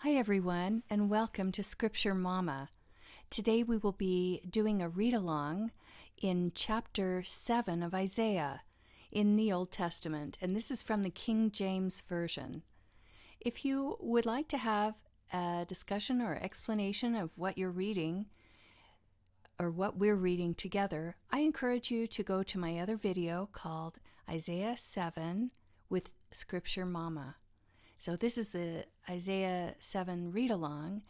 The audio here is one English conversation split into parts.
Hi everyone, and welcome to Scripture Mama. Today we will be doing a read-along in chapter 7 of Isaiah in the Old Testament, and this is from the King James Version. If you would like to have a discussion or explanation of what you're reading or what we're reading together, I encourage you to go to my other video called Isaiah 7 with Scripture Mama. So this is the Isaiah 7 read-along,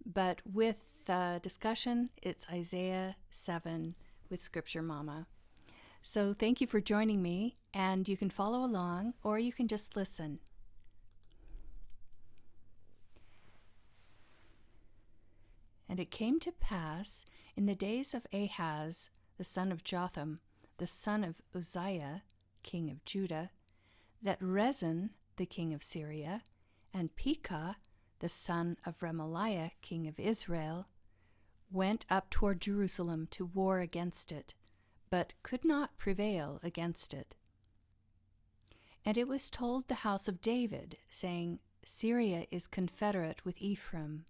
but with discussion, it's Isaiah 7 with Scripture Mama. So thank you for joining me, and you can follow along, or you can just listen. And it came to pass in the days of Ahaz, the son of Jotham, the son of Uzziah, king of Judah, that Rezin, the king of Syria, and Pekah, the son of Remaliah, king of Israel, went up toward Jerusalem to war against it, but could not prevail against it. And it was told the house of David, saying, Syria is confederate with Ephraim.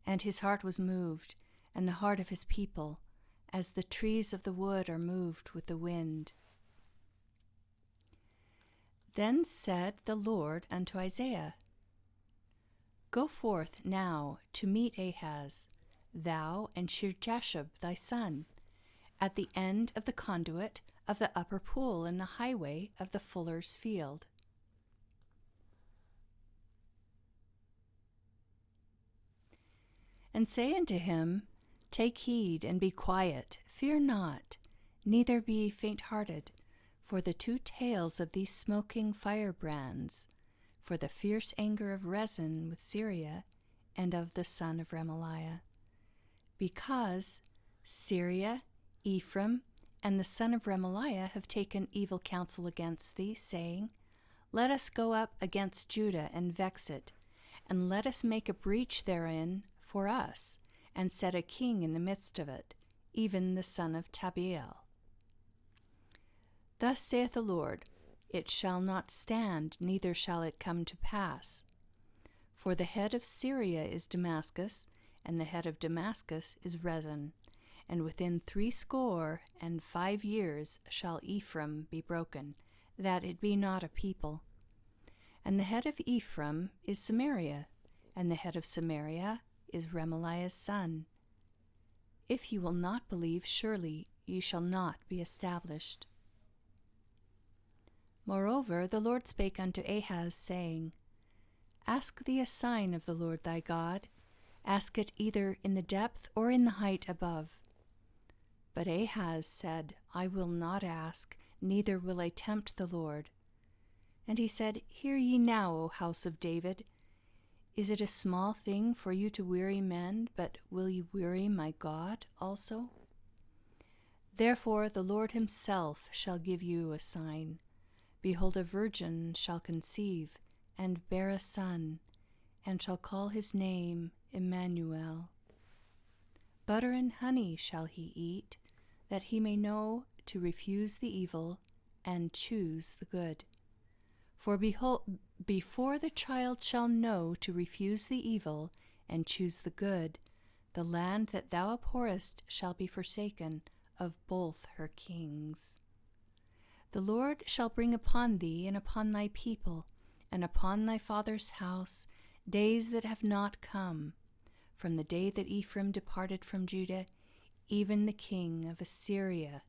And his heart was moved, and the heart of his people, as the trees of the wood are moved with the wind. Then said the Lord unto Isaiah, Go forth now to meet Ahaz, thou and Shear-jashub thy son, at the end of the conduit of the upper pool in the highway of the fuller's field. And say unto him, Take heed and be quiet, fear not, neither be faint-hearted, for the two tails of these smoking firebrands, for the fierce anger of Rezin with Syria, and of the son of Remaliah. Because Syria, Ephraim, and the son of Remaliah have taken evil counsel against thee, saying, Let us go up against Judah and vex it, and let us make a breach therein for us, and set a king in the midst of it, even the son of Tabeal. Thus saith the Lord, It shall not stand, neither shall it come to pass. For the head of Syria is Damascus, and the head of Damascus is Rezin, and within 65 years shall Ephraim be broken, that it be not a people. And the head of Ephraim is Samaria, and the head of Samaria is Remaliah's son. If you will not believe, surely ye shall not be established. Moreover, the Lord spake unto Ahaz, saying, Ask thee a sign of the Lord thy God, ask it either in the depth or in the height above. But Ahaz said, I will not ask, neither will I tempt the Lord. And he said, Hear ye now, O house of David. Is it a small thing for you to weary men, but will ye weary my God also? Therefore the Lord himself shall give you a sign. Behold, a virgin shall conceive, and bear a son, and shall call his name Emmanuel. Butter and honey shall he eat, that he may know to refuse the evil, and choose the good. For behold, before the child shall know to refuse the evil, and choose the good, the land that thou abhorrest shall be forsaken of both her kings. The Lord shall bring upon thee and upon thy people, and upon thy father's house, days that have not come, from the day that Ephraim departed from Judah, even the king of Assyria.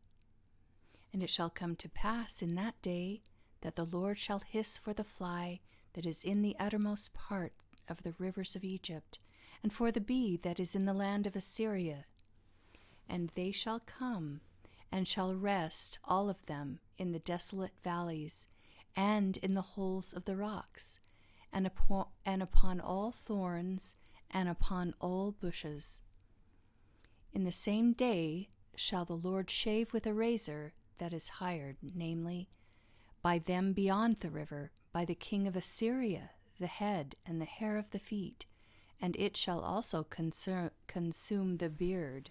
And it shall come to pass in that day that the Lord shall hiss for the fly that is in the uttermost part of the rivers of Egypt, and for the bee that is in the land of Assyria. And they shall come, and shall rest all of them in the desolate valleys, and in the holes of the rocks, and upon all thorns, and upon all bushes. In the same day shall the Lord shave with a razor that is hired, namely, by them beyond the river, by the king of Assyria, the head and the hair of the feet, and it shall also consume the beard.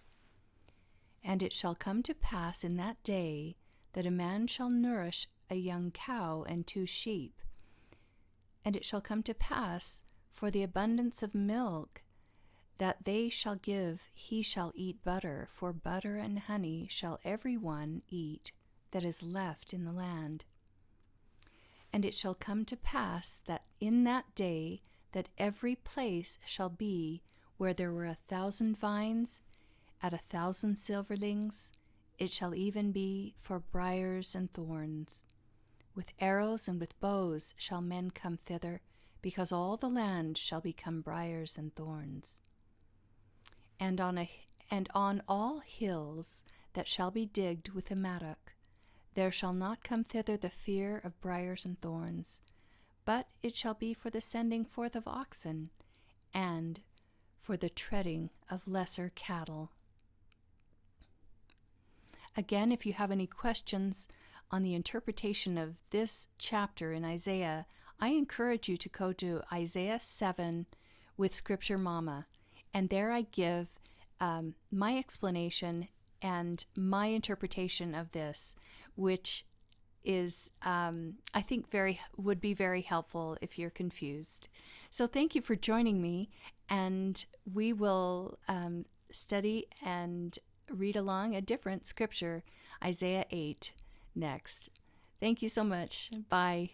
And it shall come to pass in that day that a man shall nourish a young cow and 2 sheep. And it shall come to pass, For the abundance of milk that they shall give, he shall eat butter, for butter and honey shall every one eat that is left in the land. And it shall come to pass that in that day that every place shall be where there were 1,000 vines at 1,000 silverlings, it shall even be for briars and thorns. With arrows and with bows shall men come thither, because all the land shall become briars and thorns. And on all hills that shall be digged with a mattock, there shall not come thither the fear of briars and thorns, but it shall be for the sending forth of oxen, and for the treading of lesser cattle. Again, if you have any questions on the interpretation of this chapter in Isaiah, I encourage you to go to Isaiah 7 with Scripture Mama, and there I give my explanation and my interpretation of this, which is, I think, would be very helpful if you're confused. So thank you for joining me, and we will study and read along a different scripture, Isaiah 8, next. Thank you so much. Bye.